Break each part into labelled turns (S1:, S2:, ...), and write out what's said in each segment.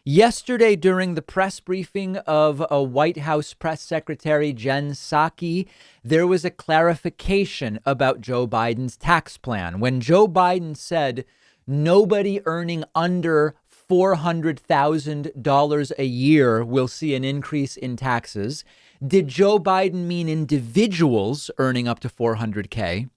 S1: Yesterday, during the press briefing of a White House press secretary, Jen Psaki, there was a clarification about Joe Biden's tax plan. When Joe Biden said nobody earning under $400,000 a year will see an increase in taxes, did Joe Biden mean individuals earning up to $400K?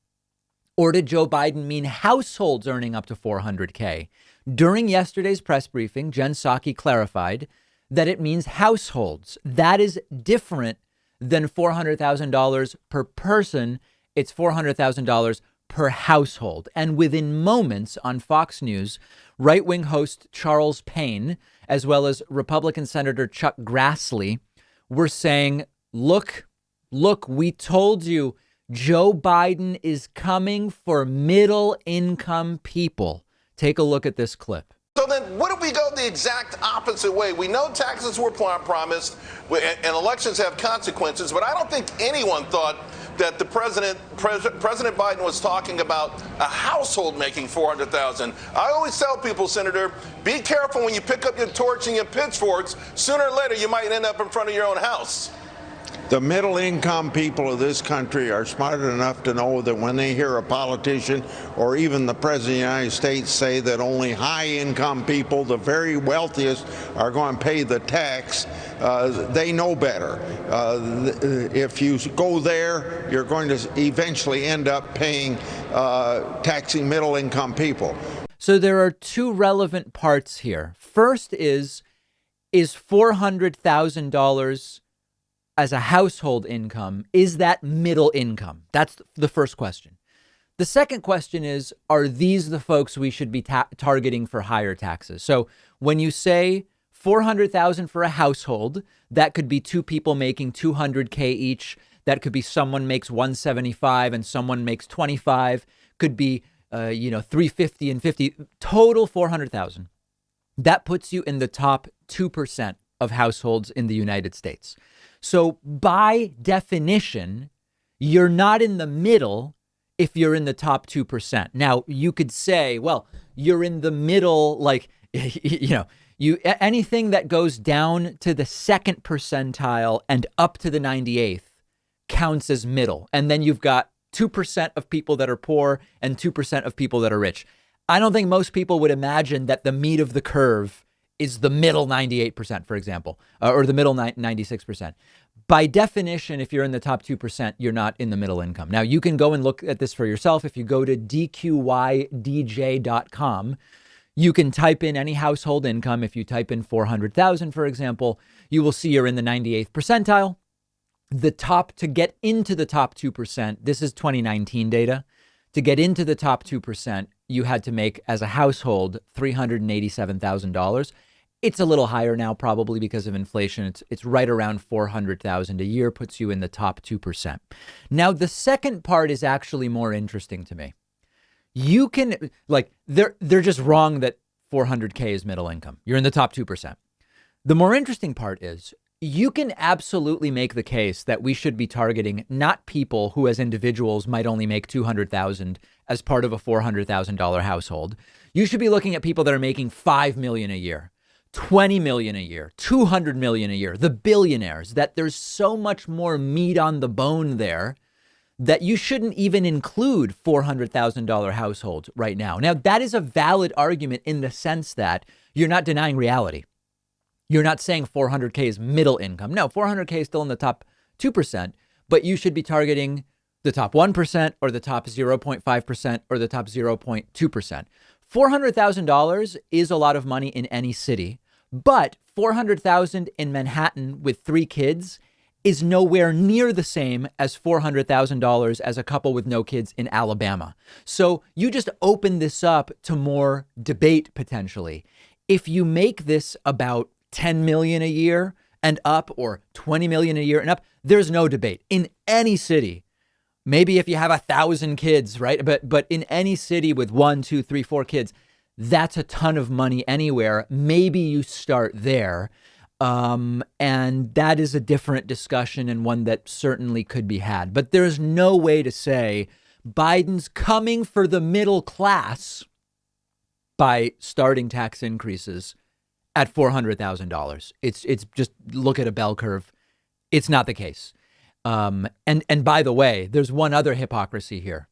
S1: Or did Joe Biden mean households earning up to $400K? During yesterday's press briefing, Jen Psaki clarified that it means households. That is different than $400,000 per person. It's $400,000 per household. And within moments on Fox News, right-wing host Charles Payne, as well as Republican Senator Chuck Grassley, were saying, look, we told you Joe Biden is coming for middle income people. Take a look at this clip.
S2: So then what if we go the exact opposite way? We know taxes were promised and elections have consequences, but I don't think anyone thought that President Biden was talking about a household making $400,000. I always tell people, Senator, be careful when you pick up your torch and your pitchforks. Sooner or later, you might end up in front of your own house.
S3: The middle income people of this country are smart enough to know that when they hear a politician or even the president of the United States say that only high income people, the very wealthiest, are going to pay the tax, they know better. If you go there, you're going to eventually end up paying taxing middle income people.
S1: So there are two relevant parts here. First is $400,000 as a household income, is that middle income? That's the first question. The second question is, are these the folks we should be targeting for higher taxes? So when you say $400,000 for a household, that could be two people making $200K each. That could be someone makes $175 and someone makes $25. Could be, $350 and $50. Total $400,000. That puts you in the top 2% of households in the United States. So by definition, you're not in the middle if you're in the top 2%. Now, you could say, well, you're in the middle, like, anything that goes down to the second percentile and up to the 98th counts as middle. And then you've got 2% of people that are poor and 2% of people that are rich. I don't think most people would imagine that the meat of the curve is the middle 98%, for example, or the middle 96%. By definition, if you're in the top 2%, you're not in the middle income. Now, you can go and look at this for yourself. If you go to dqydj.com, you can type in any household income. If you type in 400,000, for example, you will see you're in the 98th percentile. The top, to get into the top 2%, this is 2019 data. To get into the top 2%, you had to make, as a household, $387,000. It's a little higher now, probably because of inflation. It's right around $400,000 a year, puts you in the top 2%. Now, the second part is actually more interesting to me. You can, they're just wrong that 400K is middle income. You're in the top 2%. The more interesting part is you can absolutely make the case that we should be targeting not people who as individuals might only make $200,000 as part of a $400,000 household. You should be looking at people that are making $5 million a year, $20 million a year, $200 million a year, the billionaires, that there's so much more meat on the bone there that you shouldn't even include $400,000 households right now. Now, that is a valid argument in the sense that you're not denying reality. You're not saying 400K is middle income. No, 400K is still in the top 2%, but you should be targeting the top 1% or the top 0.5% or the top 0.2%. $400,000 is a lot of money in any city, but $400,000 in Manhattan with 3 kids is nowhere near the same as $400,000 as a couple with no kids in Alabama. So you just open this up to more debate potentially. If you make this about 10 million a year and up or 20 million a year and up, there's no debate in any city. Maybe if you have 1,000 kids, right? But in any city with 1, 2, 3, 4 kids, that's a ton of money anywhere. Maybe you start there. And that is a different discussion and one that certainly could be had. But there's no way to say Biden's coming for the middle class by starting tax increases at $400,000. It's just look at a bell curve. It's not the case. And by the way, there's one other hypocrisy here.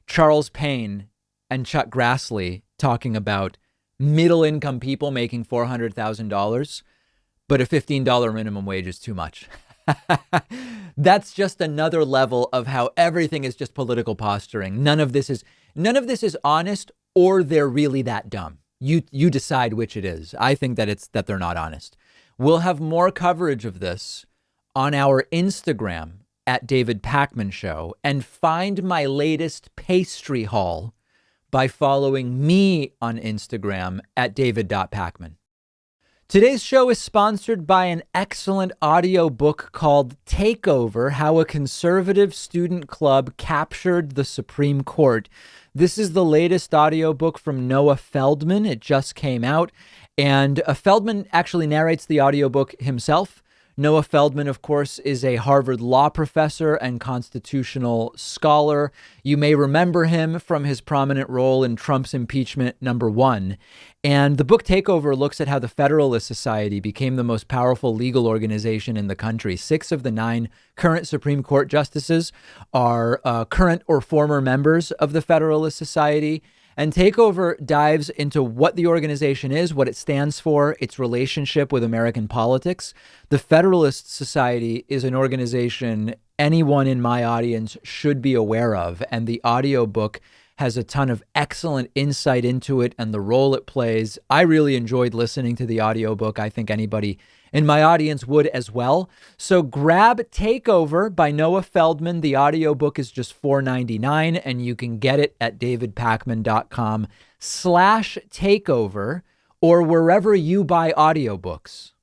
S1: Charles Payne and Chuck Grassley talking about middle income people making $400,000, but a $15 minimum wage is too much. That's just another level of how everything is just political posturing. None of this is honest, or they're really that dumb. You decide which it is. I think that they're not honest. We'll have more coverage of this on our Instagram at David Pakman Show, and find my latest pastry haul by following me on Instagram at david.pakman. Today's show is sponsored by an excellent audiobook called Takeover: How a Conservative Student Club Captured the Supreme Court. This is the latest audiobook from Noah Feldman. It just came out, and Feldman actually narrates the audiobook himself. Noah Feldman, of course, is a Harvard law professor and constitutional scholar. You may remember him from his prominent role in Trump's impeachment #1. And the book Takeover looks at how the Federalist Society became the most powerful legal organization in the country. 6 of the 9 current Supreme Court justices are current or former members of the Federalist Society. And Takeover dives into what the organization is, what it stands for, its relationship with American politics. The Federalist Society is an organization anyone in my audience should be aware of, and the audiobook has a ton of excellent insight into it and the role it plays. I really enjoyed listening to the audiobook. I think anybody in my audience would as well. So grab Takeover by Noah Feldman. The audiobook is just $4.99, and you can get it at davidpakman.com/takeover or wherever you buy audiobooks.